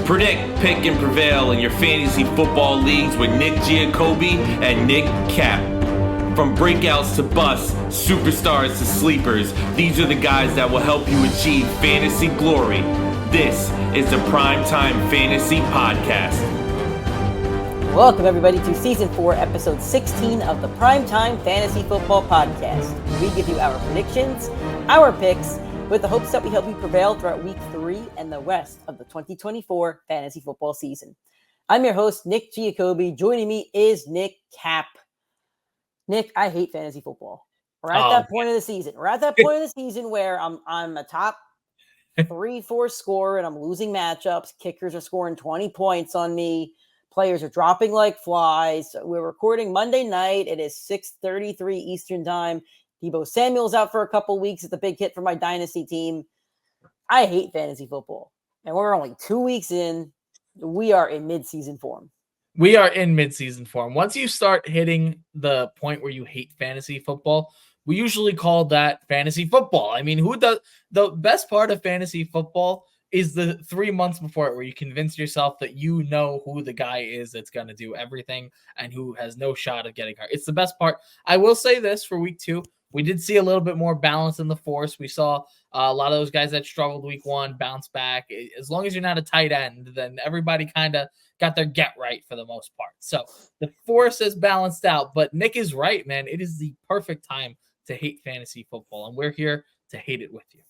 Predict, pick, and prevail in your fantasy football leagues with Nick Giacobbe and Nick Cap. From breakouts to busts, superstars to sleepers, these are the guys that will help you achieve fantasy glory. This is the PrimeTime Fantasy Podcast. Welcome everybody to Season 4, Episode 16 of the PrimeTime Fantasy Football Podcast. We give you our predictions, our picks, with the hopes that we help you prevail throughout Week 3 and the rest of the 2024 fantasy football season. I'm your host, Nick Giacobbe. Joining me is Nick Cap. Nick, I hate fantasy football. We're at that point of the season. We're at that point of the season where I'm a top 3-4 scorer and I'm losing matchups. Kickers are scoring 20 points on me. Players are dropping like flies. We're recording Monday night. It is 6:33 Eastern time. Deebo Samuel's out for a couple weeks. It's a big hit for my dynasty team. I hate fantasy football. And we're only 2 weeks in. We are in mid-season form. We are in mid-season form. Once you start hitting the point where you hate fantasy football, we usually call that fantasy football. I mean, who does the best part of fantasy football is the 3 months before it where you convince yourself that you know who the guy is that's going to do everything and who has no shot of getting hurt. It's the best part. I will say this for week 2. We did see a little bit more balance in the force. We saw a lot of those guys that struggled week 1 bounce back. As long as you're not a tight end, then everybody kind of got their get right for the most part. So the force has balanced out. But Nick is right, man. It is the perfect time to hate fantasy football, and we're here to hate it with you.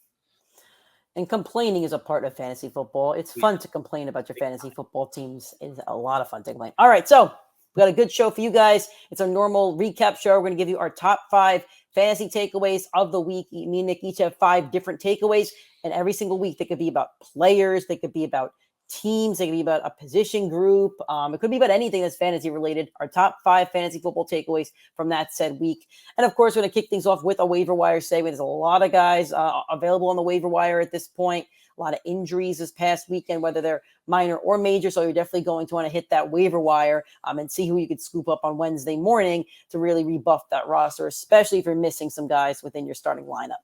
And complaining is a part of fantasy football. It's fun to complain about your fantasy football teams. It's a lot of fun to complain. All right, so we got a good show for you guys. It's a normal recap show. We're going to give you our top 5 fantasy takeaways of the week. Me and Nick each have 5 different takeaways, and every single week they could be about players, they could be about teams, they could be about a position group. It could be about anything that's fantasy related. Our top 5 fantasy football takeaways from that said week. And of course, we're going to kick things off with a waiver wire segment. There's a lot of guys available on the waiver wire at this point. A lot of injuries this past weekend, whether they're minor or major. So you're definitely going to want to hit that waiver wire and see who you could scoop up on Wednesday morning to really rebuff that roster, especially if you're missing some guys within your starting lineup.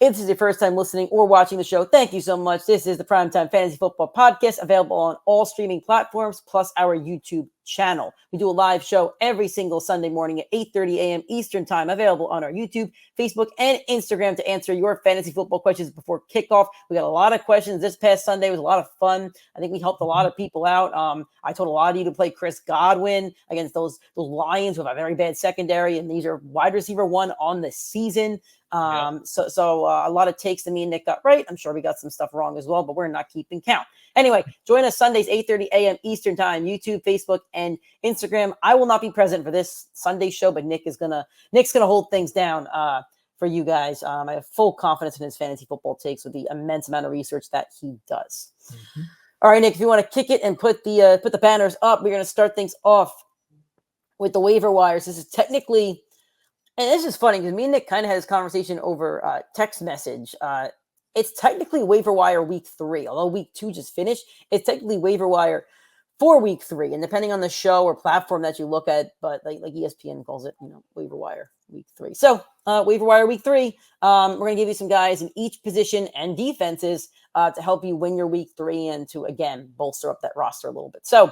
If this is your first time listening or watching the show, thank you so much. This is the Primetime Fantasy Football Podcast, available on all streaming platforms, plus our YouTube channel. We do a live show every single Sunday morning at 8:30 a.m. Eastern Time, available on our YouTube, Facebook, and Instagram to answer your fantasy football questions before kickoff. We got a lot of questions this past Sunday. It was a lot of fun. I think we helped a lot of people out. I told a lot of you to play Chris Godwin against those Lions who have a very bad secondary, and these are wide receiver 1 on the season. So a lot of takes that me and Nick got right. I'm sure we got some stuff wrong as well, but we're not keeping count. Anyway, join us Sundays, 8:30 a.m. Eastern Time, YouTube, Facebook, and Instagram. I will not be present for this Sunday show, but Nick's gonna hold things down for you guys. I have full confidence in his fantasy football takes with the immense amount of research that he does. Mm-hmm. All right, Nick, if you want to kick it and put the banners up, we're gonna start things off with the waiver wires. This is technically. And this is funny because me and Nick kind of had this conversation over text message. It's technically waiver wire week 3, although week 2 just finished. It's technically waiver wire for week 3, and depending on the show or platform that you look at, but like ESPN calls it, waiver wire week 3. So waiver wire week 3, we're going to give you some guys in each position and defenses to help you win your week 3 and to again bolster up that roster a little bit. So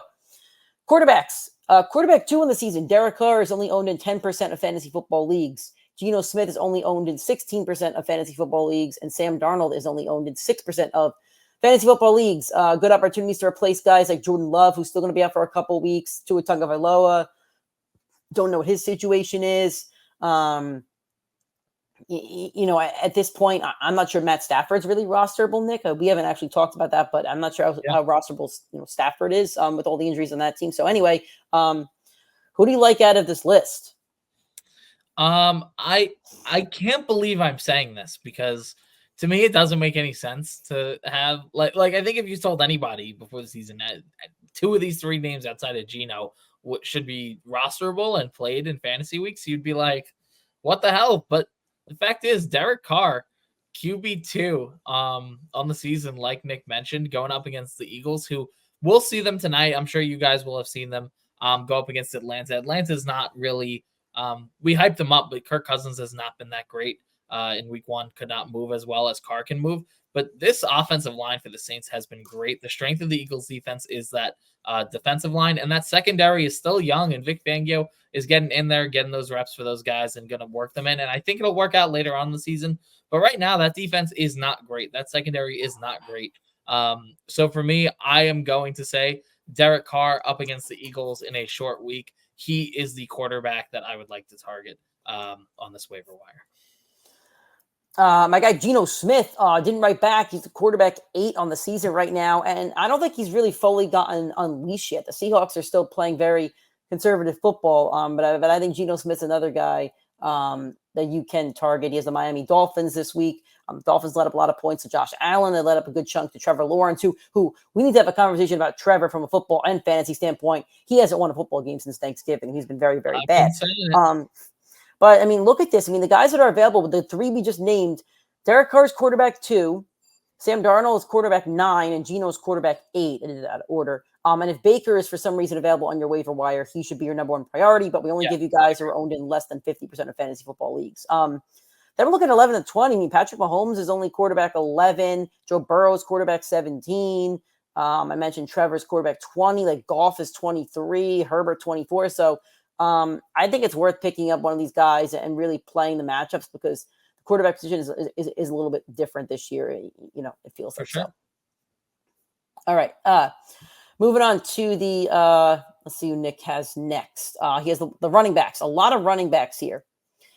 quarterbacks. Quarterback 2 in the season, Derek Carr is only owned in 10% of fantasy football leagues. Geno Smith is only owned in 16% of fantasy football leagues, and Sam Darnold is only owned in 6% of fantasy football leagues. Good opportunities to replace guys like Jordan Love, who's still going to be out for a couple weeks. Tua Tagovailoa, don't know what his situation is. At this point, I'm not sure Matt Stafford's really rosterable, Nick. We haven't actually talked about that, but I'm not sure how rosterable Stafford is with all the injuries on that team. So anyway, who do you like out of this list? I can't believe I'm saying this because to me it doesn't make any sense to have like I think if you told anybody before the season that 2 of these 3 names outside of Geno should be rosterable and played in fantasy weeks, you'd be like, what the hell? But the fact is, Derek Carr, QB2 on the season, like Nick mentioned, going up against the Eagles, who we'll see them tonight. I'm sure you guys will have seen them go up against Atlanta. Atlanta's not really we hyped them up, but Kirk Cousins has not been that great in week 1, could not move as well as Carr can move. But this offensive line for the Saints has been great. The strength of the Eagles defense is that defensive line, and that secondary is still young, and Vic Fangio is getting in there, getting those reps for those guys and going to work them in. And I think it'll work out later on in the season. But right now, that defense is not great. That secondary is not great. So for me, I am going to say Derek Carr up against the Eagles in a short week. He is the quarterback that I would like to target on this waiver wire. My guy Geno Smith didn't write back. He's the quarterback 8 on the season right now, and I don't think he's really fully gotten unleashed yet. The Seahawks are still playing very conservative football, but I think Geno Smith's another guy that you can target. He has the Miami Dolphins this week. Dolphins let up a lot of points to Josh Allen. They let up a good chunk to Trevor Lawrence, who we need to have a conversation about Trevor from a football and fantasy standpoint. He hasn't won a football game since Thanksgiving. He's been very, very bad. But, I mean, look at this. I mean, the guys that are available, the 3 we just named, Derek Carr's quarterback 2, Sam Darnold is quarterback 9, and Geno's quarterback 8 in that order. And if Baker is for some reason available on your waiver wire, he should be your number 1 priority, but we only give you guys who are owned in less than 50% of fantasy football leagues. Then we're looking at 11 and 20. I mean, Patrick Mahomes is only quarterback 11. Joe Burrow's quarterback 17. I mentioned Trevor's quarterback 20. Like, Goff is 23. Herbert 24. So, I think it's worth picking up one of these guys and really playing the matchups because the quarterback position is a little bit different this year. You know, it feels like sure. so. All right. Moving on to the, let's see who Nick has next. He has the running backs, a lot of running backs here.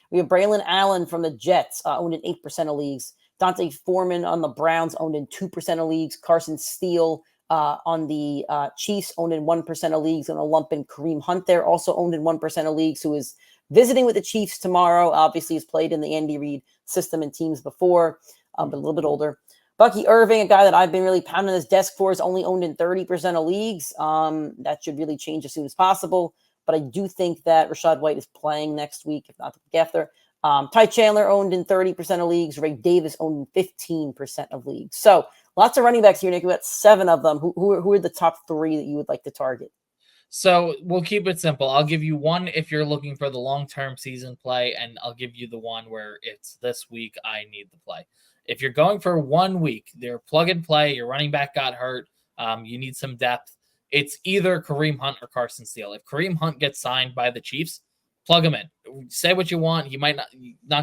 We have Braylon Allen from the Jets, owned in 8% of leagues. Dante Foreman on the Browns, owned in 2% of leagues. Carson Steele on the Chiefs, owned in 1% of leagues, and a lump in Kareem Hunt there, also owned in 1% of leagues, who is visiting with the Chiefs tomorrow. Obviously, he's played in the Andy Reid system and teams before, but a little bit older. Bucky Irving, a guy that I've been really pounding his desk for, is only owned in 30% of leagues. That should really change as soon as possible. But I do think that Rachaad White is playing next week, if not the week after. Ty Chandler owned in 30% of leagues. Ray Davis owned in 15% of leagues. So lots of running backs here, Nick. We got 7 of them. Who are the top 3 that you would like to target? So we'll keep it simple. I'll give you one if you're looking for the long-term season play, and I'll give you the one where it's this week I need the play. If you're going for 1 week, they're plug and play, your running back got hurt, you need some depth, it's either Kareem Hunt or Carson Steele. If Kareem Hunt gets signed by the Chiefs, plug him in. Say what you want. He might not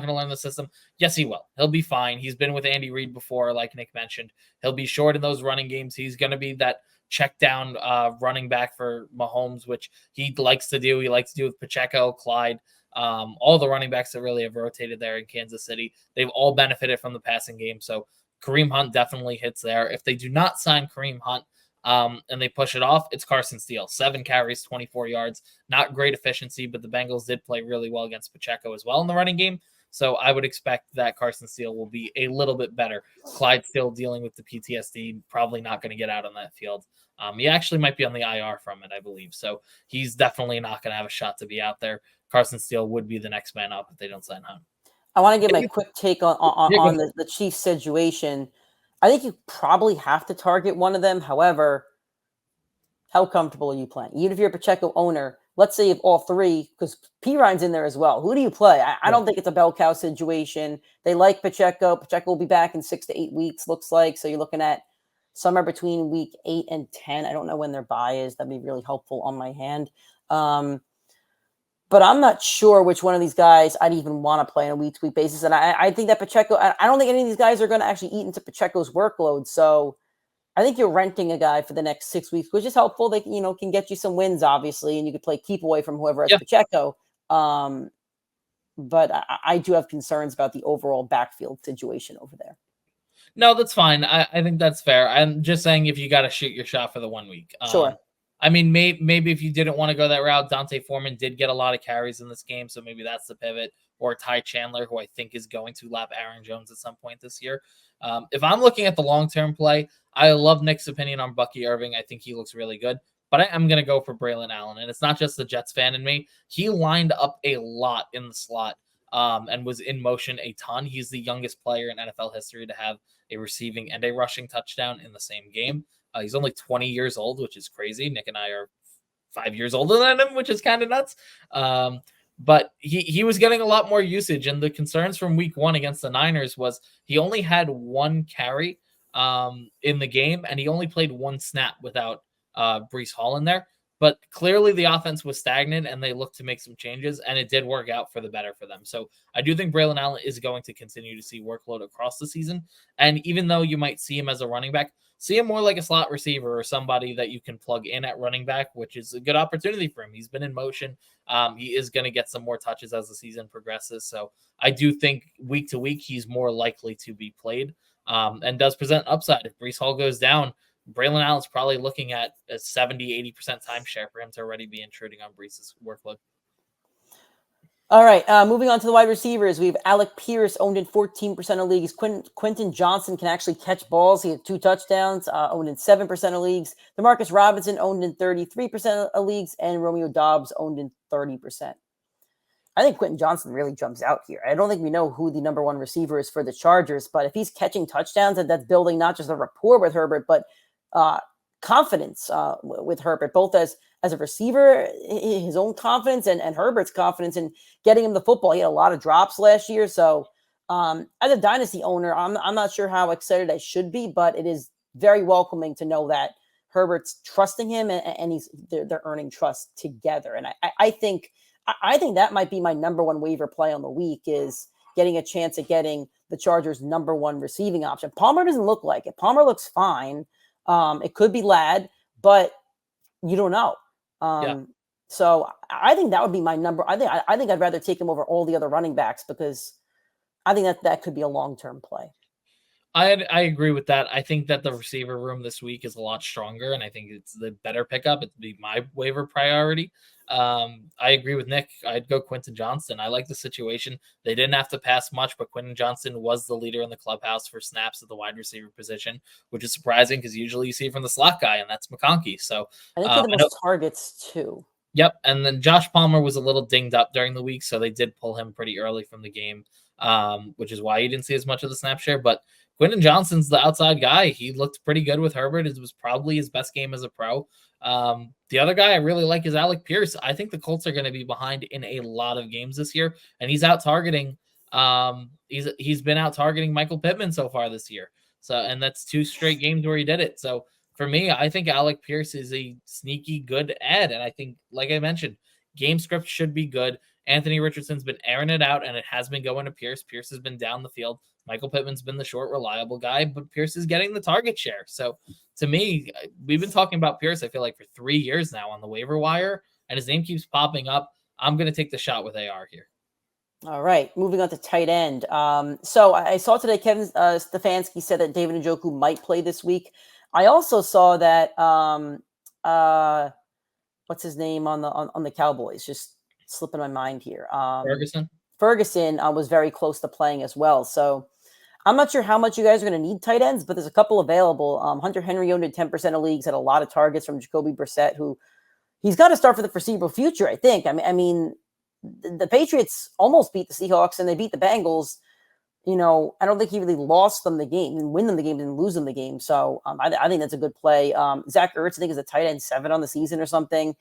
going to learn the system. Yes, he will. He'll be fine. He's been with Andy Reid before, like Nick mentioned. He'll be short in those running games. He's going to be that check down running back for Mahomes, which he likes to do. He likes to do with Pacheco, Clyde, all the running backs that really have rotated there in Kansas City. They've all benefited from the passing game. So Kareem Hunt definitely hits there. If they do not sign Kareem Hunt, and they push it off, it's Carson Steele. 7 carries, 24 yards. Not great efficiency, but the Bengals did play really well against Pacheco as well in the running game. So I would expect that Carson Steele will be a little bit better. Clyde still dealing with the PTSD, probably not going to get out on that field. He actually might be on the IR from it, I believe. So he's definitely not going to have a shot to be out there. Carson Steele would be the next man up if they don't sign him. I want to give my quick take on the Chiefs situation. I think you probably have to target one of them. However, how comfortable are you playing? Even if you're a Pacheco owner, let's say if all 3, because P-Ryan's in there as well. Who do you play? I don't think it's a bell cow situation. They like Pacheco. Pacheco will be back in 6 to 8 weeks, looks like. So you're looking at somewhere between week 8 and 10. I don't know when their bye is. That'd be really helpful on my hand. But I'm not sure which one of these guys I'd even want to play on a week-to-week basis. And I think that Pacheco, I don't think any of these guys are going to actually eat into Pacheco's workload. So I think you're renting a guy for the next 6 weeks, which is helpful. They can get you some wins, obviously, and you could play keep away from whoever has Pacheco. But I do have concerns about the overall backfield situation over there. No, that's fine. I think that's fair. I'm just saying if you got to shoot your shot for the 1 week. Sure. I mean, maybe if you didn't want to go that route, Dante Foreman did get a lot of carries in this game, so maybe that's the pivot. Or Ty Chandler, who I think is going to lap Aaron Jones at some point this year. If I'm looking at the long-term play, I love Nick's opinion on Bucky Irving. I think he looks really good. But I'm going to go for Braylon Allen, and it's not just the Jets fan in me. He lined up a lot in the slot and was in motion a ton. He's the youngest player in NFL history to have a receiving and a rushing touchdown in the same game. He's only 20 years old, which is crazy. Nick and I are 5 years older than him, which is kind of nuts. but he was getting a lot more usage. And the concerns from week 1 against the Niners was he only had 1 carry in the game, and he only played 1 snap without Breece Hall in there. But clearly the offense was stagnant, and they looked to make some changes, and it did work out for the better for them. So I do think Braylon Allen is going to continue to see workload across the season. And even though you might see him as a running back, see him more like a slot receiver or somebody that you can plug in at running back, which is a good opportunity for him. He's been in motion. He is going to get some more touches as the season progresses. So I do think week to week, he's more likely to be played and does present upside. If Breece Hall goes down, Braylon Allen's probably looking at a 70-80% timeshare for him to already be intruding on Breece's workload. All right, moving on to the wide receivers. We have Alec Pierce owned in 14% of leagues. Quentin Johnson can actually catch balls. He had 2 touchdowns, owned in 7% of leagues. Demarcus Robinson owned in 33% of leagues, and Romeo Doubs owned in 30%. I think Quentin Johnson really jumps out here. I don't think we know who the number 1 receiver is for the Chargers, but if he's catching touchdowns, and that's building not just a rapport with Herbert, but confidence with Herbert, both as a receiver, his own confidence, and Herbert's confidence in getting him the football. He had a lot of drops last year. So as a dynasty owner, I'm not sure how excited I should be, but it is very welcoming to know that Herbert's trusting him, and they're earning trust together. And I think that might be my number 1 waiver play on the week, is getting a chance at getting the Chargers' number 1 receiving option. Palmer doesn't look like it. Palmer looks fine. It could be Ladd, but you don't know. So I think that would be my number. I think I'd rather take him over all the other running backs, because I think that could be a long-term play. I agree with that. I think that the receiver room this week is a lot stronger, and I think it's the better pickup. It'd be my waiver priority. I agree with Nick. I'd go Quentin Johnson. I like the situation. They didn't have to pass much, but Quentin Johnson was the leader in the clubhouse for snaps at the wide receiver position, which is surprising because usually you see it from the slot guy, and that's McConkey. So I think he had the most targets too. Yep. And then Josh Palmer was a little dinged up during the week, so they did pull him pretty early from the game, which is why you didn't see as much of the snap share. But Quentin Johnson's the outside guy. He looked pretty good with Herbert. It was probably his best game as a pro. The other guy I really like is Alec Pierce. I think the Colts are going to be behind in a lot of games this year, and he's out targeting. He's been out targeting Michael Pittman so far this year. So, and that's 2 straight games where he did it. So for me, I think Alec Pierce is a sneaky good ad, and I think, like I mentioned, game script should be good. Anthony Richardson's been airing it out, and it has been going to Pierce. Pierce has been down the field. Michael Pittman's been the short, reliable guy, but Pierce is getting the target share. So to me, we've been talking about Pierce, I feel like, for 3 years now on the waiver wire, and his name keeps popping up. I'm going to take the shot with AR here. All right, moving on to tight end. So I saw today Kevin Stefanski said that David Njoku might play this week. I also saw that what's his name on the Cowboys? Just slipping my mind here. Ferguson was very close to playing as well. So I'm not sure how much you guys are going to need tight ends, but there's a couple available. Hunter Henry owned in 10% of leagues, had a lot of targets from Jacoby Brissett, who he's got to start for the foreseeable future, I think. I mean, the Patriots almost beat the Seahawks and they beat the Bengals. You know, I don't think he really lost them the game, didn't win them the game, didn't lose them the game. So I think that's a good play. Zach Ertz, I think, is a tight end 7 on the season or something.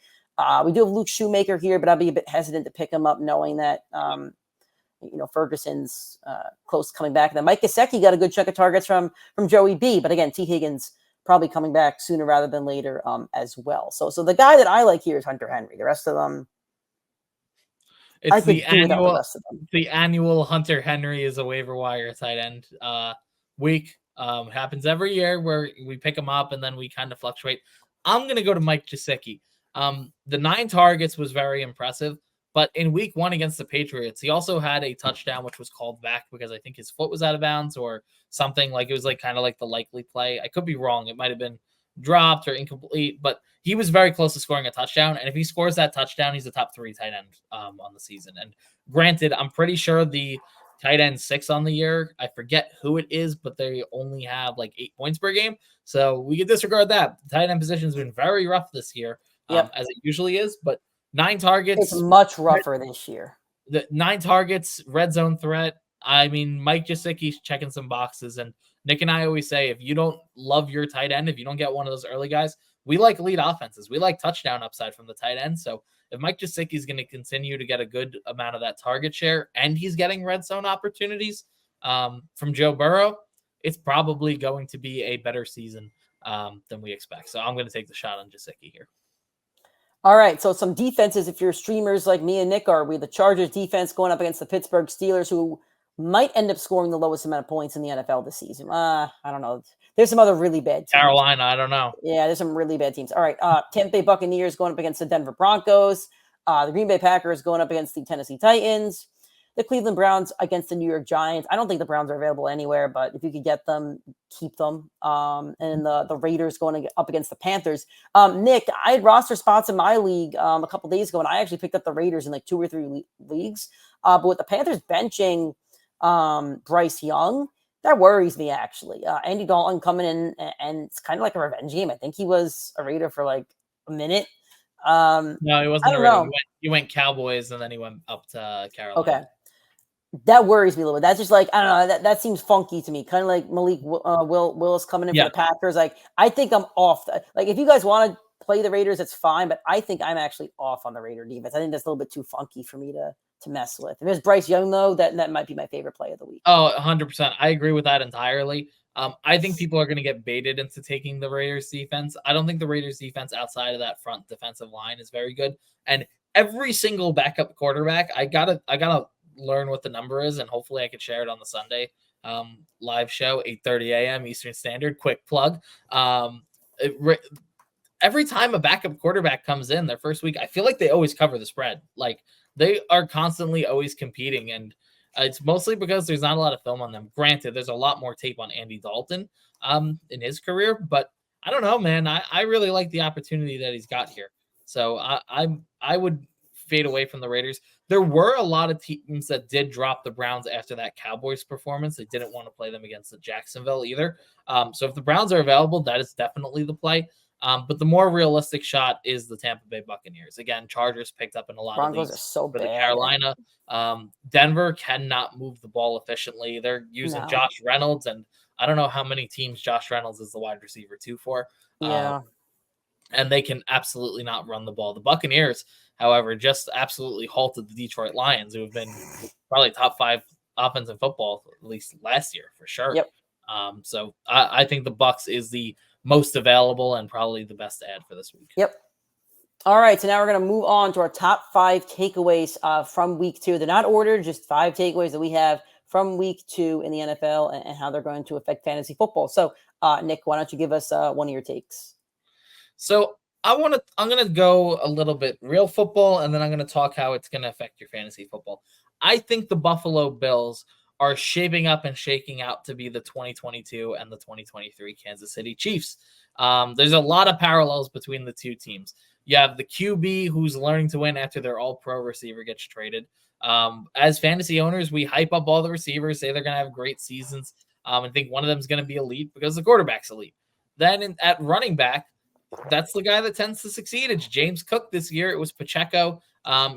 We do have Luke Shoemaker here, but I'll be a bit hesitant to pick him up knowing that, Ferguson's close to coming back. And then Mike Gesicki got a good chunk of targets from Joey B. But again, T. Higgins probably coming back sooner rather than later as well. So the guy that I like here is Hunter Henry. The rest of them, it's the annual Hunter Henry is a waiver wire tight end week. Happens every year where we pick him up and then we kind of fluctuate. I'm going to go to Mike Gesicki. The 9 targets was very impressive, but in week 1 against the Patriots, he also had a touchdown, which was called back because I think his foot was out of bounds or something. Like it was like kind of like the likely play. I could be wrong. It might've been dropped or incomplete, but he was very close to scoring a touchdown. And if he scores that touchdown, he's a top 3 tight end on the season. And granted, I'm pretty sure the tight end 6 on the year, I forget who it is, but they only have like 8 points per game. So we could disregard that. The tight end position has been very rough this year, as it usually is, but 9 targets. It's much rougher this year. The 9 targets, red zone threat. I mean, Mike Gesicki's checking some boxes, and Nick and I always say, if you don't love your tight end, if you don't get one of those early guys, we like elite offenses. We like touchdown upside from the tight end. So if Mike Gesicki is going to continue to get a good amount of that target share and he's getting red zone opportunities from Joe Burrow, it's probably going to be a better season than we expect. So I'm going to take the shot on Gesicki here. All right, so some defenses, if you're streamers like me and Nick are, we the Chargers defense going up against the Pittsburgh Steelers, who might end up scoring the lowest amount of points in the NFL this season. I don't know. There's some other really bad teams. Carolina, I don't know. Yeah, there's some really bad teams. All right, Tampa Bay Buccaneers going up against the Denver Broncos. The Green Bay Packers going up against the Tennessee Titans. The Cleveland Browns against the New York Giants. I don't think the Browns are available anywhere, but if you could get them, keep them. And the Raiders going up against the Panthers. Nick, I had roster spots in my league a couple days ago, and I actually picked up the Raiders in like 2 or 3 leagues. But with the Panthers benching Bryce Young, that worries me, actually. Andy Dalton coming in, and it's kind of like a revenge game. I think he was a Raider for like a minute. No, he wasn't a Raider. He went Cowboys, and then he went up to Carolina. Okay. That worries me a little bit. That's just like, I don't know, that seems funky to me. Kind of like Malik Willis coming in for the Packers. Like, I think I'm off. Like, if you guys want to play the Raiders, it's fine, but I think I'm actually off on the Raider defense. I think that's a little bit too funky for me to mess with. If there's Bryce Young, though, that might be my favorite play of the week. Oh, 100%. I agree with that entirely. I think people are going to get baited into taking the Raiders defense. I don't think the Raiders defense outside of that front defensive line is very good. And every single backup quarterback, I gotta learn what the number is, and hopefully I can share it on the Sunday live show, 8:30 a.m. Eastern Standard. Quick plug. Every time a backup quarterback comes in their first week, I feel like they always cover the spread. Like, they are constantly always competing, and it's mostly because there's not a lot of film on them. Granted, there's a lot more tape on Andy Dalton in his career, but I don't know, man. I really like the opportunity that he's got here. So I would fade away from the Raiders. There were a lot of teams that did drop the Browns after that Cowboys performance. They didn't want to play them against the Jacksonville either. So if the Browns are available, that is definitely the play. But the more realistic shot is the Tampa Bay Buccaneers. Again, Chargers picked up in a lot Broncos of these are so for bad. the Carolina. Denver cannot move the ball efficiently. They're using Josh Reynolds, and I don't know how many teams Josh Reynolds is the wide receiver 2 for. And they can absolutely not run the ball. The Buccaneers, however, just absolutely halted the Detroit Lions, who have been probably top 5 offense in football, at least last year, for sure. Yep. So I think the Bucs is the most available and probably the best ad for this week. Yep. All right, so now we're going to move on to our top 5 takeaways from week 2. They're not ordered, just 5 takeaways that we have from week 2 in the NFL and how they're going to affect fantasy football. So, Nick, why don't you give us one of your takes? So I'm going to go a little bit real football, and then I'm going to talk how it's going to affect your fantasy football. I think the Buffalo Bills are shaping up and shaking out to be the 2022 and the 2023 Kansas City Chiefs. There's a lot of parallels between the two teams. You have the QB who's learning to win after their all-pro receiver gets traded. As fantasy owners, we hype up all the receivers, say they're going to have great seasons, and think one of them is going to be elite because the quarterback's elite. Then at running back, that's the guy that tends to succeed. It's James Cook this year. It was Pacheco.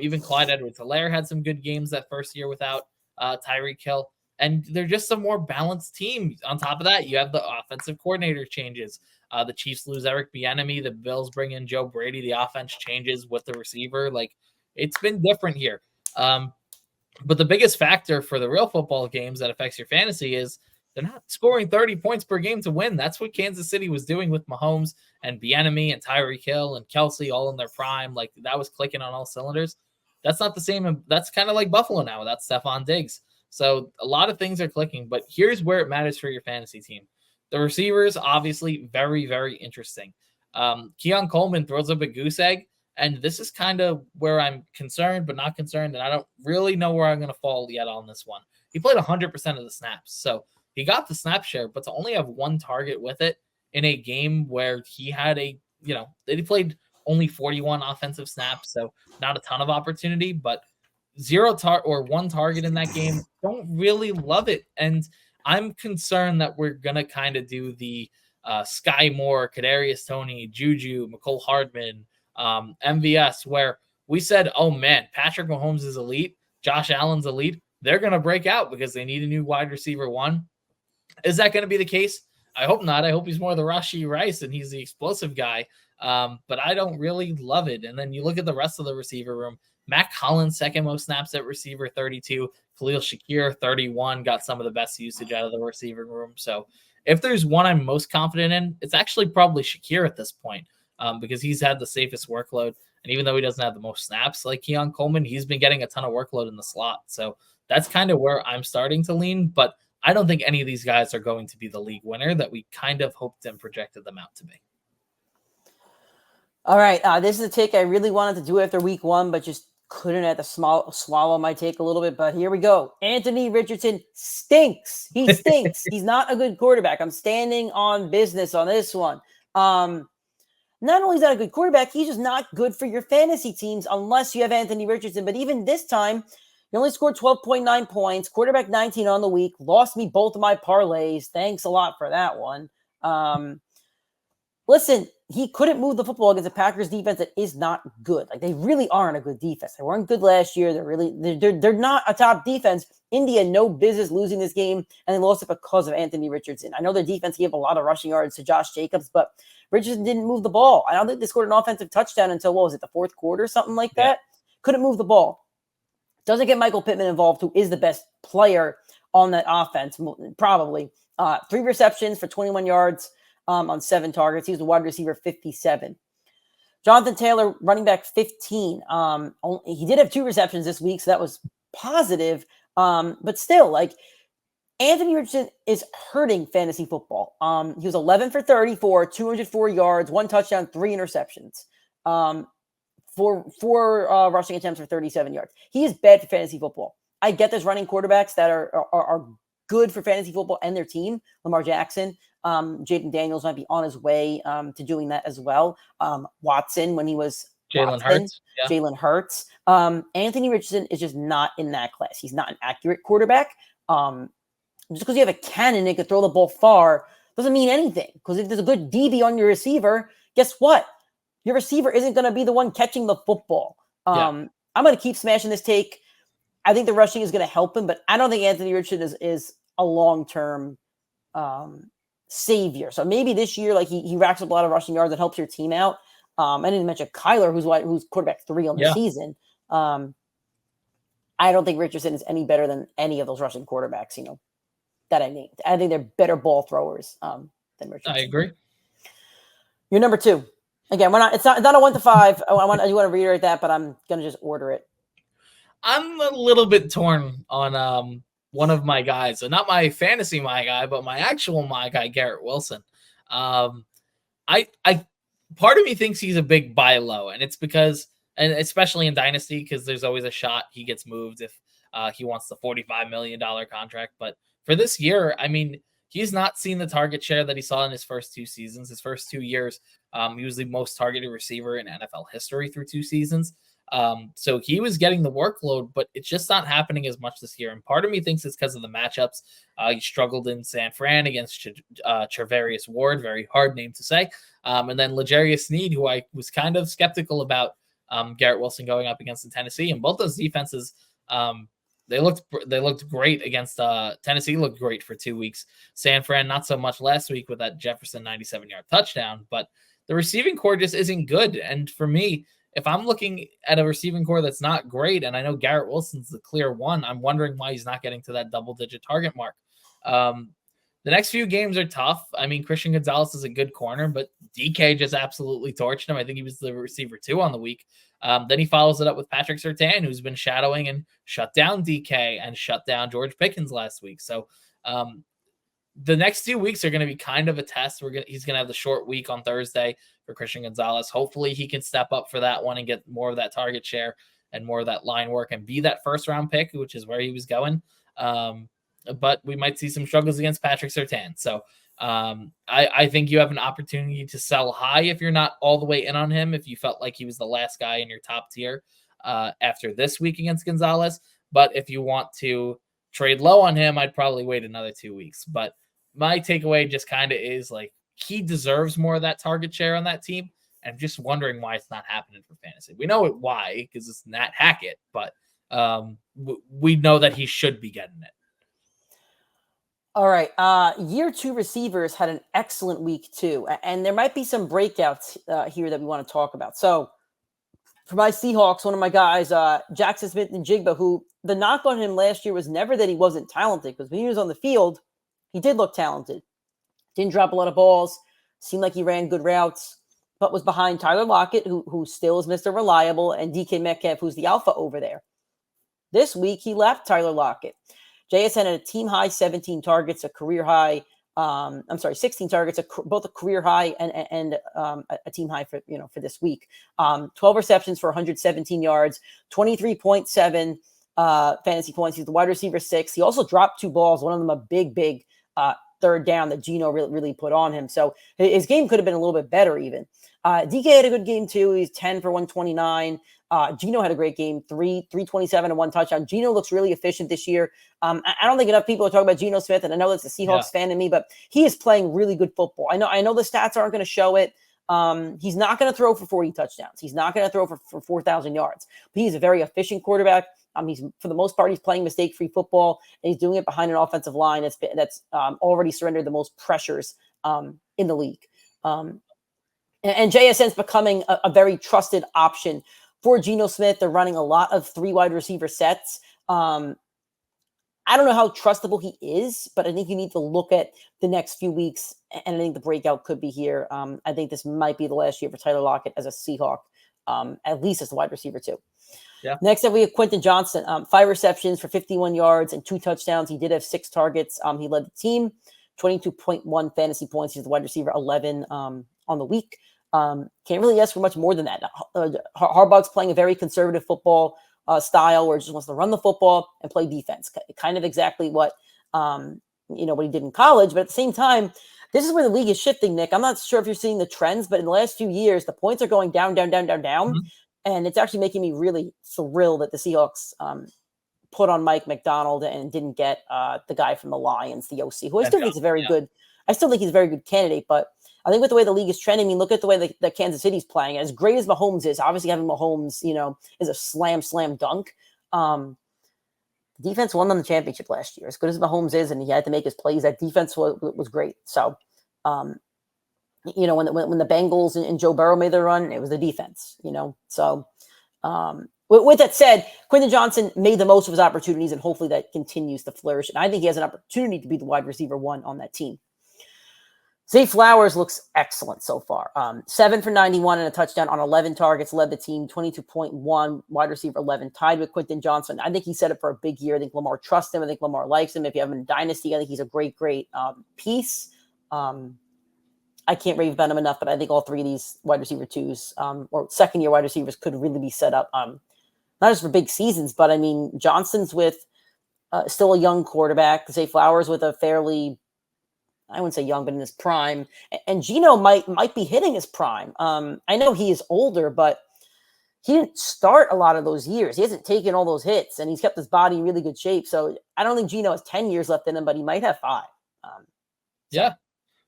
Even Clyde Edwards-Helaire had some good games that first year without Tyreek Hill. And they're just a more balanced team. On top of that, you have the offensive coordinator changes. The Chiefs lose Eric Bieniemy. The Bills bring in Joe Brady. The offense changes with the receiver. Like, it's been different here. But the biggest factor for the real football games that affects your fantasy is they're not scoring 30 points per game to win. That's what Kansas City was doing with Mahomes and Bieniemy and Tyreek Hill and Kelsey all in their prime. Like, that was clicking on all cylinders. That's not the same. That's kind of like Buffalo now without Stephon Diggs. So a lot of things are clicking, but here's where it matters for your fantasy team. The receivers, obviously, very, very interesting. Keon Coleman throws up a goose egg, and this is kind of where I'm concerned, but not concerned, and I don't really know where I'm going to fall yet on this one. He played 100% of the snaps, so he got the snap share, but to only have one target with it in a game where he had he played only 41 offensive snaps, so not a ton of opportunity, but one target in that game. Don't really love it. And I'm concerned that we're going to kind of do the Sky Moore, Kadarius Toney, Juju, McCole Hardman, MVS, where we said, oh man, Patrick Mahomes is elite. Josh Allen's elite. They're going to break out because they need a new wide receiver 1. Is that going to be the case? I hope not. I hope he's more the Rashee Rice and he's the explosive guy. But I don't really love it. And then you look at the rest of the receiver room. Mac Hollins, second most snaps at receiver, 32. Khalil Shakir, 31, got some of the best usage out of the receiving room. So if there's one I'm most confident in, it's actually probably Shakir at this point, because he's had the safest workload. And even though he doesn't have the most snaps like Keon Coleman, he's been getting a ton of workload in the slot. So that's kind of where I'm starting to lean. But I don't think any of these guys are going to be the league winner that we kind of hoped and projected them out to be. All right. This is a take I really wanted to do after week 1, but just couldn't have to swallow my take a little bit. But here we go. Anthony Richardson stinks. He stinks. He's not a good quarterback. I'm standing on business on this one. Not only is that a good quarterback, he's just not good for your fantasy teams unless you have Anthony Richardson. But even this time, he only scored 12.9 points, quarterback 19 on the week, lost me both of my parlays. Thanks a lot for that one. Listen, he couldn't move the football against the Packers defense that is not good. Like, they really aren't a good defense. They weren't good last year. They're not a top defense. India, no business losing this game, and they lost it because of Anthony Richardson. I know their defense gave a lot of rushing yards to Josh Jacobs, but Richardson didn't move the ball. I don't think they scored an offensive touchdown until, what was it, the fourth quarter, something like that? Couldn't move the ball. Doesn't get Michael Pittman involved, who is the best player on that offense, probably. 3 receptions for 21 yards on 7 targets. He was the wide receiver 57. Jonathan Taylor, running back 15. He did have 2 receptions this week, so that was positive. But still, like, Anthony Richardson is hurting fantasy football. He was 11 for 34, 204 yards, 1 touchdown, 3 interceptions. Four rushing attempts for 37 yards. He is bad for fantasy football. I get there's running quarterbacks that are good for fantasy football and their team. Lamar Jackson, Jaden Daniels might be on his way to doing that as well. Watson, when he was Jalen Hurts. Yeah. Jalen Hurts. Anthony Richardson is just not in that class. He's not an accurate quarterback. Just because you have a cannon and can throw the ball far doesn't mean anything. Because if there's a good DB on your receiver, guess what? Your receiver isn't going to be the one catching the football. I'm going to keep smashing this take. I think the rushing is going to help him, but I don't think Anthony Richardson is a long-term savior. So maybe this year, like, he racks up a lot of rushing yards and helps your team out. I didn't mention Kyler, who's quarterback 3 on the season. I don't think Richardson is any better than any of those rushing quarterbacks, that I named. I think they're better ball throwers than Richardson. I agree. You're number 2. Again, it's not a 1 to 5. I want to reiterate that, but I'm gonna just order it. I'm a little bit torn on one of my guys, so not my fantasy my guy, but my actual my guy, Garrett Wilson. I part of me thinks he's a big buy low, and it's because, and especially in Dynasty, because there's always a shot he gets moved if he wants the $45 million contract. But for this year, I mean, he's not seen the target share that he saw in his first 2 seasons. His first 2 years, he was the most targeted receiver in NFL history through 2 seasons. So he was getting the workload, but it's just not happening as much this year. And part of me thinks it's because of the matchups. He struggled in San Fran against Charvarius Ward, very hard name to say. And then L'Jarius Sneed, who I was kind of skeptical about Garrett Wilson going up against in Tennessee. And both those defenses, they looked great against Tennessee. Looked great for 2 weeks. San Fran, not so much last week with that Jefferson 97-yard touchdown. But the receiving core just isn't good. And for me, if I'm looking at a receiving core that's not great, and I know Garrett Wilson's the clear one, I'm wondering why he's not getting to that double-digit target mark. The next few games are tough. I mean, Christian Gonzalez is a good corner, but DK just absolutely torched him. I think he was the receiver 2 on the week. Then he follows it up with Patrick Surtain, who's been shadowing and shut down DK and shut down George Pickens last week. So the next 2 weeks are going to be kind of a test. He's going to have the short week on Thursday for Christian Gonzalez. Hopefully he can step up for that one and get more of that target share and more of that line work and be that first-round pick, which is where he was going. But we might see some struggles against Patrick Surtain. So I think you have an opportunity to sell high if you're not all the way in on him, if you felt like he was the last guy in your top tier after this week against Gonzalez. But if you want to trade low on him, I'd probably wait another 2 weeks. But my takeaway just kind of is, like, he deserves more of that target share on that team. And I'm just wondering why it's not happening for fantasy. We know why, because it's Nat Hackett, but we know that he should be getting it. All right. Year two receivers had an excellent week too, and there might be some breakouts here that we want to talk about. So for my Seahawks, one of my guys, Jackson Smith and Jigba, who the knock on him last year was never that he wasn't talented, because when he was on the field, he did look talented. Didn't drop a lot of balls, seemed like he ran good routes, but was behind Tyler Lockett, who still is Mr. Reliable, and DK Metcalf, who's the alpha over there. This week, he left Tyler Lockett. JSN had a team high 17 targets, a career high. 16 targets, both a career high and a team high for this week. 12 receptions for 117 yards, 23.7 fantasy points. He's the wide receiver 6. He also dropped 2 balls, one of them a big third down that Geno really put on him. So his game could have been a little bit better even. DK had a good game too. He's 10 for 129. Geno had a great game, 327 and 1 touchdown. Geno looks really efficient this year. I don't think enough people are talking about Geno Smith, and I know that's a Seahawks fan in me, but he is playing really good football. I know the stats aren't going to show it. He's not going to throw for 40 touchdowns. He's not going to throw for 4,000 yards. But he's a very efficient quarterback. He's, for the most part, he's playing mistake-free football, and he's doing it behind an offensive line that's already surrendered the most pressures in the league. And JSN's becoming a very trusted option for Geno Smith. They're running a lot of 3 wide receiver sets. I don't know how trustable he is, but I think you need to look at the next few weeks, and I think the breakout could be here. I think this might be the last year for Tyler Lockett as a Seahawk, at least as the wide receiver too. Yeah. Next up, we have Quentin Johnson, 5 receptions for 51 yards and 2 touchdowns. He did have 6 targets. He led the team, 22.1 fantasy points. He's the wide receiver 11 on the week. Can't really ask for much more than that. Harbaugh's playing a very conservative football style, where he just wants to run the football and play defense. Kind of exactly what what he did in college. But at the same time, this is where the league is shifting, Nick. I'm not sure if you're seeing the trends, but in the last few years, the points are going down. Mm-hmm. And it's actually making me really thrilled that the Seahawks put on Mike McDonald and didn't get the guy from the Lions, the OC, who I still think is a very good. I still think he's a very good candidate, but I think with the way the league is trending, I mean, look at the way that Kansas City's playing. As great as Mahomes is, obviously having Mahomes, is a slam dunk. The defense won them the championship last year. As good as Mahomes is, and he had to make his plays, that defense was great. So, when the Bengals and Joe Burrow made their run, it was the defense. So with that said, Quentin Johnson made the most of his opportunities, and hopefully that continues to flourish. And I think he has an opportunity to be the wide receiver 1 on that team. Zay Flowers looks excellent so far. 7 for 91 and a touchdown on 11 targets, led the team, 22.1, wide receiver 11, tied with Quentin Johnson. I think he's set up for a big year. I think Lamar trusts him. I think Lamar likes him. If you have him in Dynasty, I think he's a great piece. I can't rave about him enough, but I think all 3 of these wide receiver 2s or second-year wide receivers could really be set up, not just for big seasons, but I mean, Johnson's with still a young quarterback. Zay Flowers with a fairly, I wouldn't say young, but in his prime. And Geno might be hitting his prime. I know he is older, but he didn't start a lot of those years. He hasn't taken all those hits, and he's kept his body in really good shape. So I don't think Geno has 10 years left in him, but he might have 5. Yeah.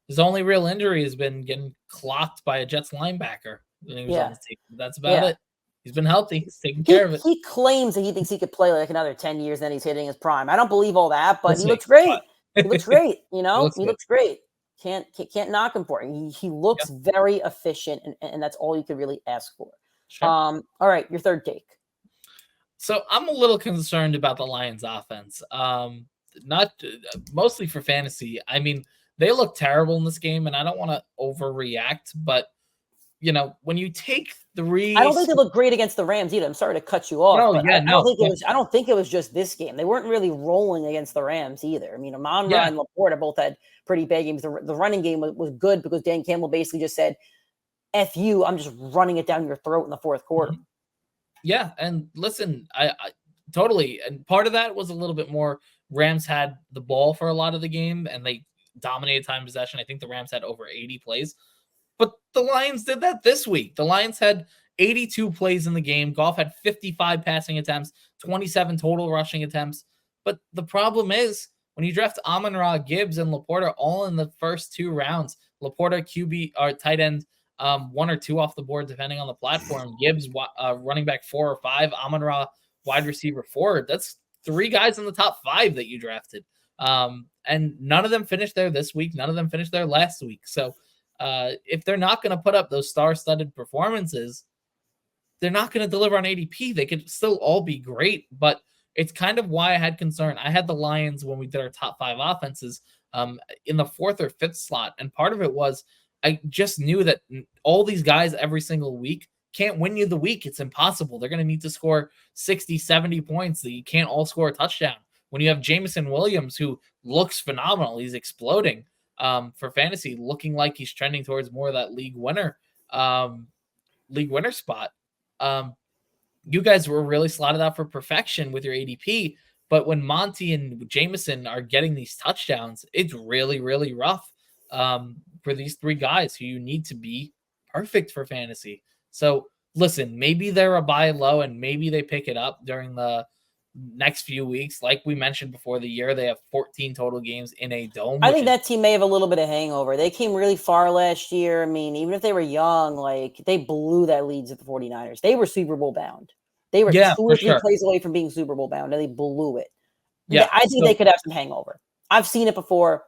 His only real injury has been getting clocked by a Jets linebacker when he was on the team. That's about it. He's been healthy. He's taking care of it. He claims that he thinks he could play like another 10 years, then he's hitting his prime. I don't believe all that, but he looks great. He looks great. He looks great. Can't knock him for it. He looks very efficient, and that's all you could really ask for. Sure. All right, your third take. So I'm a little concerned about the Lions offense. Not mostly for fantasy. I mean, they look terrible in this game, and I don't want to overreact, but when you take 3, I don't think they look great against the Rams either. I'm sorry to cut you off. I don't think it was just this game. They weren't really rolling against the Rams either. I mean, Amon-Ra and Laporta both had pretty bad games. The running game was good because Dan Campbell basically just said, "F you, I'm just running it down your throat in the fourth quarter." Yeah, and listen, I totally. And part of that was a little bit more. Rams had the ball for a lot of the game, and they dominated time possession. I think the Rams had over 80 plays. But the Lions did that this week. The Lions had 82 plays in the game. Goff had 55 passing attempts, 27 total rushing attempts. But the problem is when you draft Amon-Ra, Gibbs, and Laporta all in the first 2 rounds, Laporta QB or tight end 1 or 2 off the board depending on the platform. Gibbs running back 4 or 5. Amon-Ra wide receiver 4. That's 3 guys in the top 5 that you drafted. And none of them finished there this week. None of them finished there last week. So if they're not going to put up those star-studded performances, they're not going to deliver on ADP. They could still all be great, but it's kind of why I had concern. I had the Lions when we did our top 5 offenses in the 4th or 5th slot. And part of it was I just knew that all these guys every single week can't win you the week. It's impossible. They're going to need to score 60, 70 points. You can't all score a touchdown. When you have Jameson Williams, who looks phenomenal, he's exploding for fantasy, looking like he's trending towards more of that league winner spot. You guys were really slotted out for perfection with your ADP, but when Monty and Jameson are getting these touchdowns, it's really, really rough for these 3 guys who you need to be perfect for fantasy. So listen, maybe they're a buy low and maybe they pick it up during the next few weeks. Like we mentioned before the year, they have 14 total games in a dome. I think that team may have a little bit of hangover. They came really far last year. I mean, even if they were young, like they blew that lead to the 49ers. They were Super Bowl bound. They were 2 or 3 plays away from being Super Bowl bound, and they blew it. Yeah, I think they could have some hangover. I've seen it before.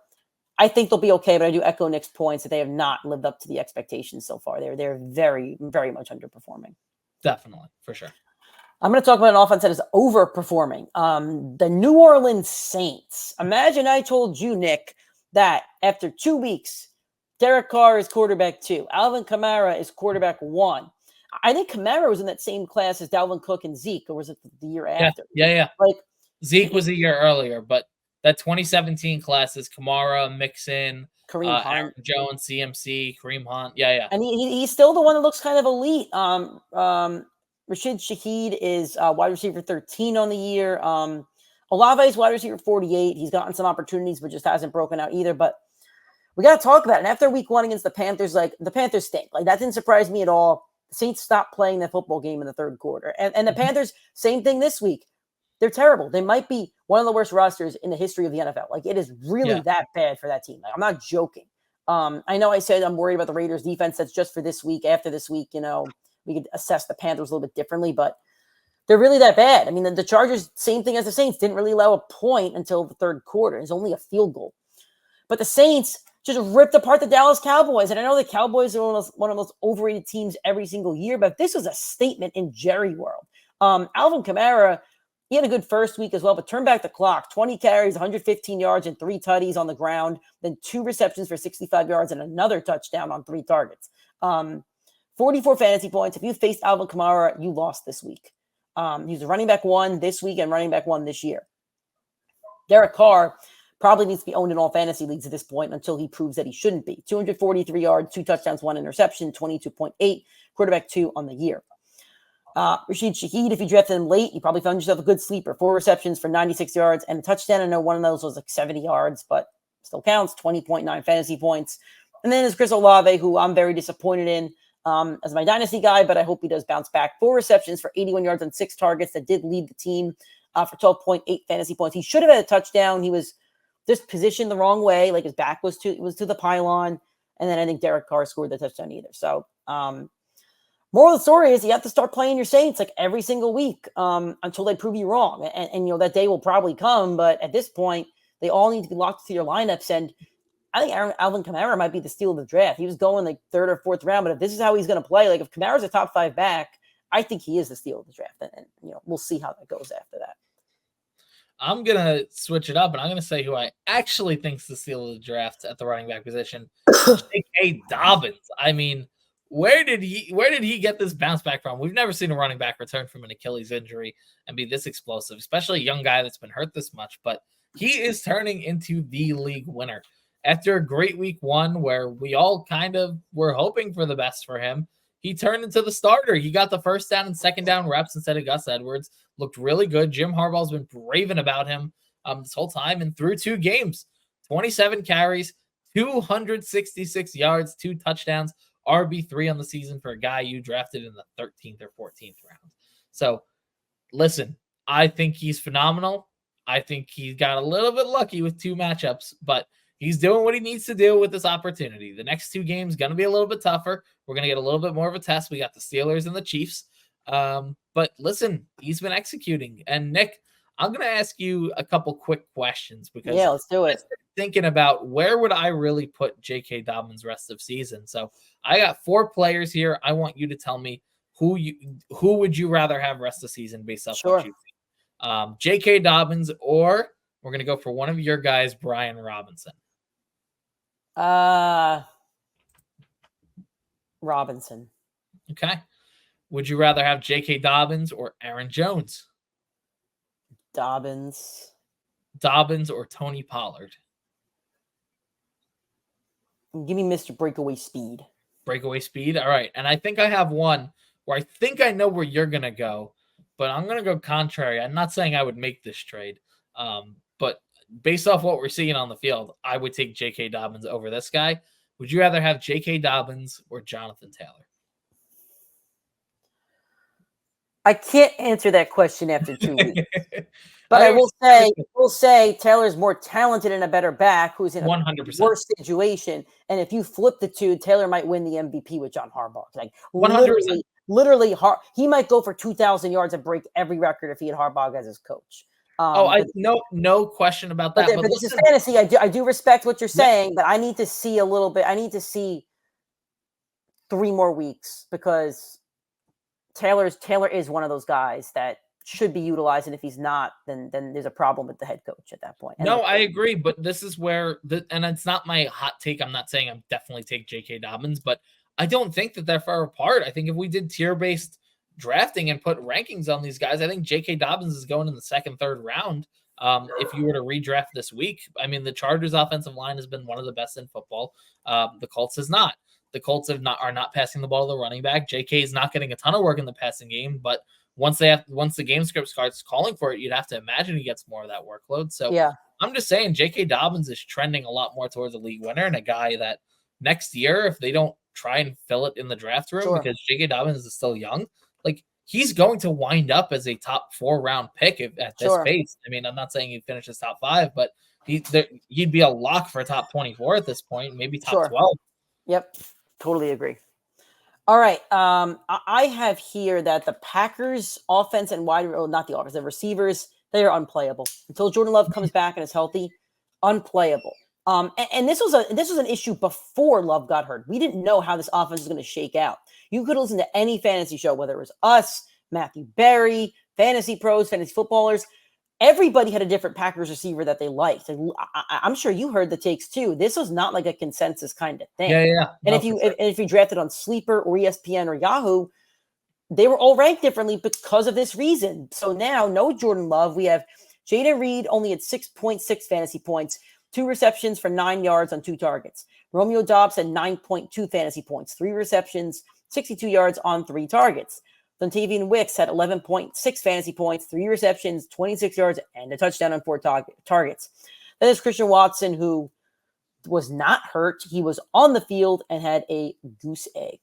I think they'll be okay, but I do echo Nick's points that they have not lived up to the expectations so far. They're very, very much underperforming. Definitely, for sure. I'm going to talk about an offense that is overperforming. The New Orleans Saints. Imagine I told you, Nick, that after 2 weeks, Derek Carr is quarterback 2. Alvin Kamara is quarterback 1. I think Kamara was in that same class as Dalvin Cook and Zeke, or was it the year after? Yeah. Like Zeke was a year earlier, but that 2017 class is Kamara, Mixon, Kareem Hunt, Aaron Jones, CMC, Kareem Hunt. Yeah. And he's still the one that looks kind of elite. Rashid Shaheed is wide receiver 13 on the year. Olave is wide receiver 48. He's gotten some opportunities, but just hasn't broken out either. But we got to talk about it. And after week 1 against the Panthers, like the Panthers stink. Like that didn't surprise me at all. The Saints stopped playing that football game in the 3rd quarter. And the Panthers, same thing this week. They're terrible. They might be one of the worst rosters in the history of the NFL. Like it is really that bad for that team. Like I'm not joking. I know I said I'm worried about the Raiders defense. That's just for this week. After this week, we could assess the Panthers a little bit differently, but they're really that bad. I mean, the Chargers, same thing as the Saints, didn't really allow a point until the 3rd quarter. It's only a field goal. But the Saints just ripped apart the Dallas Cowboys. And I know the Cowboys are one of the most overrated teams every single year, but this was a statement in Jerry world. Alvin Kamara, he had a good first week as well, but turn back the clock. 20 carries, 115 yards, and 3 tutties on the ground. Then 2 receptions for 65 yards and another touchdown on 3 targets. 44 fantasy points. If you faced Alvin Kamara, you lost this week. He's a running back 1 this week and running back 1 this year. Derek Carr probably needs to be owned in all fantasy leagues at this point until he proves that he shouldn't be. 243 yards, 2 touchdowns, 1 interception, 22.8, quarterback 2 on the year. Rashid Shaheed, if you drafted him late, you probably found yourself a good sleeper. 4 receptions for 96 yards and a touchdown. I know one of those was like 70 yards, but still counts. 20.9 fantasy points. And then there's Chris Olave, who I'm very disappointed in as my dynasty guy, but I hope he does bounce back. 4 receptions for 81 yards on 6 targets. That did lead the team for 12.8 fantasy points. He should have had a touchdown. He was just positioned the wrong way. Like his back was to the pylon. And then I think Derek Carr scored the touchdown either. So, moral of the story is you have to start playing your Saints like every single week until they prove you wrong. And that day will probably come. But at this point, they all need to be locked to your lineups. And I think Alvin Kamara might be the steal of the draft. He was going like 3rd or 4th round. But if this is how he's going to play, like if Kamara's a top 5 back, I think he is the steal of the draft. And we'll see how that goes after that. I'm going to switch it up, and I'm going to say who I actually think is the steal of the draft at the running back position. J.K. Dobbins. I mean, where did he get this bounce back from? We've never seen a running back return from an Achilles injury and be this explosive, especially a young guy that's been hurt this much. But he is turning into the league winner. After a great week 1 where we all kind of were hoping for the best for him, he turned into the starter. He got the 1st down and 2nd down reps instead of Gus Edwards. Looked really good. Jim Harbaugh's been raving about him this whole time. And through 2 games, 27 carries, 266 yards, 2 touchdowns, RB3 on the season for a guy you drafted in the 13th or 14th round. So, listen, I think he's phenomenal. I think he got a little bit lucky with 2 matchups, but he's doing what he needs to do with this opportunity. The next 2 games going to be a little bit tougher. We're going to get a little bit more of a test. We got the Steelers and the Chiefs. But listen, he's been executing. And Nick, I'm going to ask you a couple quick questions because Yeah, let's do I it. started thinking about where would I really put J.K. Dobbins rest of season. So I got 4 players here. I want you to tell me who would you rather have rest of season based off what Sure. you think. J.K. Dobbins, or we're going to go for one of your guys, Brian Robinson. Robinson. Okay. Would you rather have J.K. Dobbins or Aaron Jones? Dobbins. Dobbins or Tony Pollard? Give me Mr. Breakaway Speed. Breakaway Speed? All right. And I think I have one where I think I know where you're going to go, but I'm going to go contrary. I'm not saying I would make this trade, but based off what we're seeing on the field, I would take J.K. Dobbins over this guy. Would you rather have J.K. Dobbins or Jonathan Taylor? I can't answer that question after 2 weeks. But I will say Taylor's more talented and a better back who's in a 100%. worse situation. And if you flip the two, Taylor might win the MVP with John Harbaugh. Like 100%. literally, he might go for 2,000 yards and break every record if he had Harbaugh as his coach. No question about that. But this is fantasy. I do respect what you're saying, but I need to see a little bit. I need to see 3 more weeks because Taylor is one of those guys that should be utilized, and if he's not, then there's a problem with the head coach at that point. No, I agree, but this is where and it's not my hot take. I'm not saying I'm definitely take J.K. Dobbins, but I don't think that they're far apart. I think if we did tier-based drafting and put rankings on these guys, I think J.K. Dobbins is going in the 2nd, 3rd round. If you were to redraft this week, I mean, the Chargers' offensive line has been one of the best in football. The Colts is not. The Colts are not passing the ball to the running back. J.K. is not getting a ton of work in the passing game, but once the game script starts calling for it, you'd have to imagine he gets more of that workload. So yeah, I'm just saying J.K. Dobbins is trending a lot more towards a league winner and a guy that next year, if they don't try and fill it in the draft room, because J.K. Dobbins is still young, like he's going to wind up as a top 4 round pick at this pace. I mean, I'm not saying he'd finish as top 5, but he'd be a lock for top 24 at this point, maybe top 12. Yep, totally agree. All right. I have here that the Packers offense and the receivers, they are unplayable until Jordan Love comes back and is healthy. Unplayable. And this was an issue before Love got hurt. We didn't know how this offense was going to shake out. You could listen to any fantasy show, whether it was us, Matthew Berry, fantasy pros, fantasy footballers. Everybody had a different Packers receiver that they liked. I'm sure you heard the takes too. This was not like a consensus kind of thing. Yeah. And if you drafted on Sleeper or ESPN or Yahoo, they were all ranked differently because of this reason. So now, no Jordan Love. We have Jaden Reed only at 6.6 fantasy points, 2 receptions for 9 yards on 2 targets. Romeo Doubs had 9.2 fantasy points, 3 receptions, 62 yards on 3 targets. Dontavian Wicks had 11.6 fantasy points, 3 receptions, 26 yards, and a touchdown on 4 targets. Then there's Christian Watson, who was not hurt. He was on the field and had a goose egg.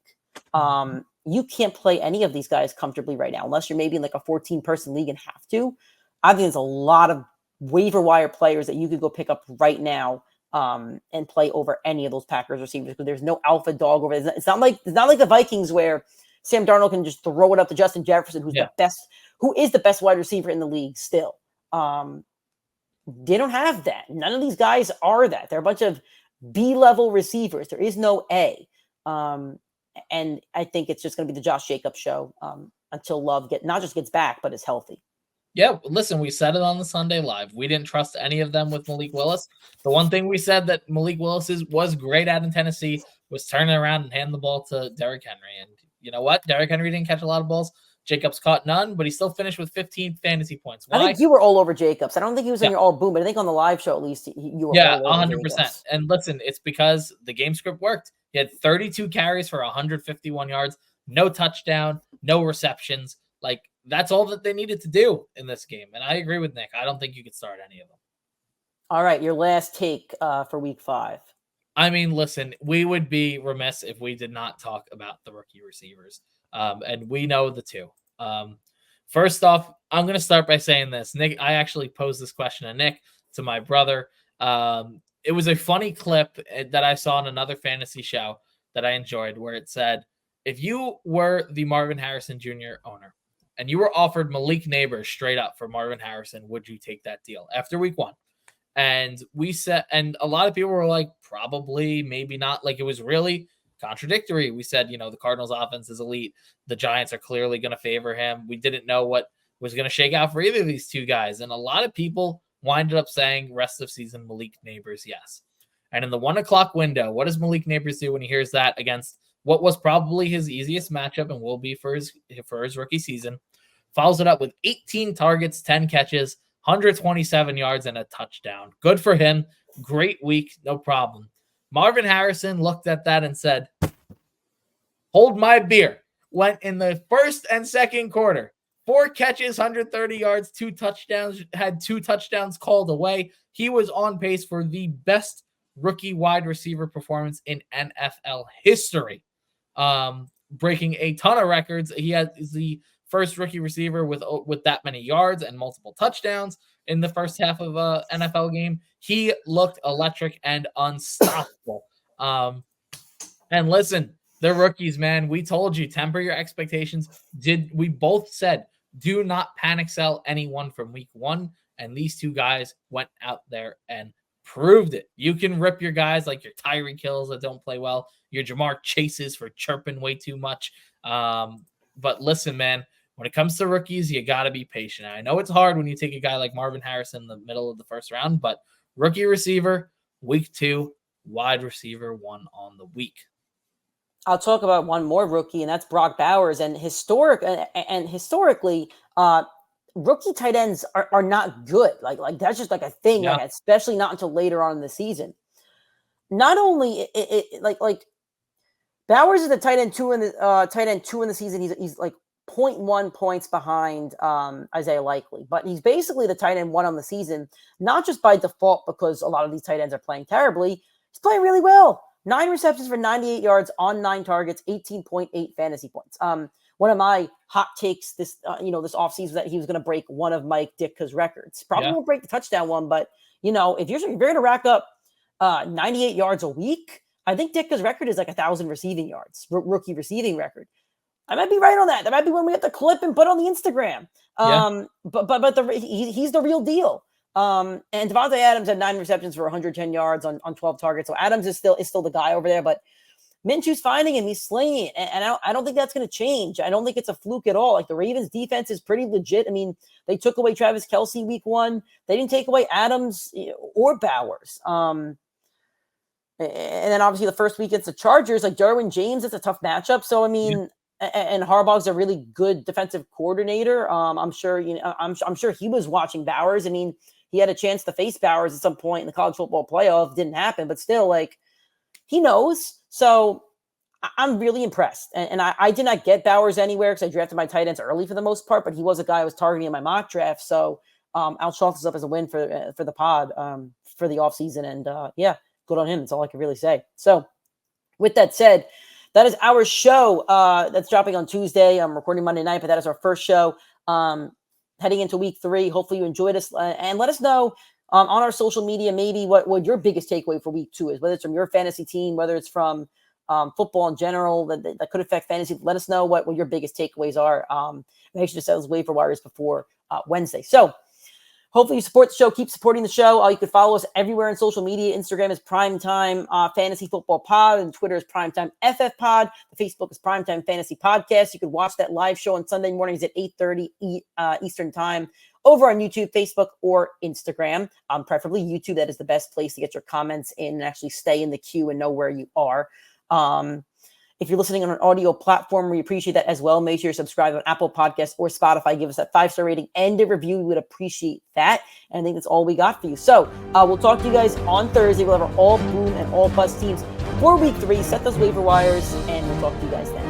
You can't play any of these guys comfortably right now, unless you're maybe in like a 14-person league and have to. I think there's a lot of waiver wire players that you could go pick up right now and play over any of those Packers receivers, because there's no alpha dog over there. It's not like the Vikings where Sam Darnold can just throw it up to Justin Jefferson, who is the best wide receiver in the league still. They don't have that. None of these guys are that. They're a bunch of B-level receivers. There is no A. And I think it's just going to be the Josh Jacobs show until Love not just gets back, but is healthy. Yeah, listen, we said it on the Sunday Live. We didn't trust any of them with Malik Willis. The one thing we said that Malik Willis was great at in Tennessee was turning around and handing the ball to Derrick Henry. And you know what? Derrick Henry didn't catch a lot of balls. Jacobs caught none, but he still finished with 15 fantasy points. Why? I think you were all over Jacobs. I don't think he was on your all boom, but I think on the live show, at least, you were all over 100%. Jacobs. And listen, it's because the game script worked. He had 32 carries for 151 yards, no touchdown, no receptions. Like, that's all that they needed to do in this game. And I agree with Nick. I don't think you could start any of them. All right, your last take for week 5. I mean, listen, we would be remiss if we did not talk about the rookie receivers. And we know the 2. First off, I'm going to start by saying this. Nick, I actually posed this question to Nick, to my brother. It was a funny clip that I saw on another fantasy show that I enjoyed, where it said, if you were the Marvin Harrison Jr. owner and you were offered Malik Neighbors straight up for Marvin Harrison, would you take that deal after week 1? And we said, and a lot of people were like, probably, maybe not. Like, it was really contradictory. We said, the Cardinals offense is elite. The Giants are clearly going to favor him. We didn't know what was going to shake out for either of these two guys. And a lot of people winded up saying rest of season Malik Neighbors, yes. And in the 1 o'clock window, what does Malik Neighbors do when he hears that against what was probably his easiest matchup and will be for his rookie season? Follows it up with 18 targets, 10 catches, 127 yards, and a touchdown. Good for him. Great week. No problem. Marvin Harrison looked at that and said, hold my beer. Went in the first and second quarter. 4 catches, 130 yards, 2 touchdowns, had 2 touchdowns called away. He was on pace for the best rookie wide receiver performance in NFL history. Breaking a ton of records. He is the first rookie receiver with that many yards and multiple touchdowns in the first half of a NFL game. He looked electric and unstoppable. And listen, the rookies, man, we told you, temper your expectations. We both said, do not panic sell anyone from week 1. And these two guys went out there and proved it. You can rip your guys like your Tyreek Hills that don't play well, your Jamar Chases for chirping way too much. But listen, man, when it comes to rookies, you got to be patient. I know it's hard when you take a guy like Marvin Harrison in the middle of the first round, but rookie receiver, week 2, wide receiver 1 on the week. I'll talk about one more rookie, and that's Brock Bowers. And historically, rookie tight ends are not good. Like that's just like a thing, Yeah. like, especially not until later on in the season. Not only like Bowers is the tight end 2 in the season. He's like 0.1 points behind Isaiah Likely, but he's basically the tight end 1 on the season, not just by default because a lot of these tight ends are playing terribly. He's playing really well. 9 receptions for 98 yards on 9 targets, 18.8 fantasy points. One of my hot takes this offseason that he was going to break one of Mike Ditka's records. Probably won't break the touchdown one, but if you're going to rack up 98 yards a week, I think Ditka's record is like 1,000 receiving yards, rookie receiving record. I might be right on that. That might be when we have to clip and put on the Instagram. But he's the real deal. And Devontae Adams had 9 receptions for 110 yards on 12 targets. So Adams is still the guy over there, but Minshew's finding him. He's slinging it. And I don't think that's going to change. I don't think it's a fluke at all. Like the Ravens defense is pretty legit. I mean, they took away Travis Kelce week 1. They didn't take away Adams or Bowers. And then obviously the first week against the Chargers, like Derwin James, it's a tough matchup. So, I mean, and Harbaugh's a really good defensive coordinator. I'm sure he was watching Bowers. I mean, he had a chance to face Bowers at some point in the college football playoff. Didn't happen, but still, like, he knows. So I'm really impressed. And I did not get Bowers anywhere because I drafted my tight ends early for the most part, but he was a guy I was targeting in my mock draft. So I'll chalk this up as a win for the pod for the offseason. And good on him. That's all I can really say. So with that said, that is our show that's dropping on Tuesday. I'm recording Monday night, but that is our first show heading into week 3. Hopefully you enjoyed us and let us know on our social media maybe what your biggest takeaway for week 2 is, whether it's from your fantasy team, whether it's from football in general that could affect fantasy. Let us know what your biggest takeaways are. Make sure to set those waiver wires before Wednesday. So hopefully you support the show. Keep supporting the show. You can follow us everywhere on social media. Instagram is PrimeTime Fantasy Football Pod, and Twitter is PrimeTime FF Pod. The Facebook is PrimeTime Fantasy Podcast. You can watch that live show on Sunday mornings at 8:30 Eastern Time over on YouTube, Facebook, or Instagram. Preferably YouTube. That is the best place to get your comments in and actually stay in the queue and know where you are. If you're listening on an audio platform, we appreciate that as well. Make sure you're subscribed on Apple Podcasts or Spotify. Give us that 5-star rating and a review. We would appreciate that. And I think that's all we got for you. So we'll talk to you guys on Thursday. We'll have our all boom and all bust teams for week 3. Set those waiver wires, and we'll talk to you guys then.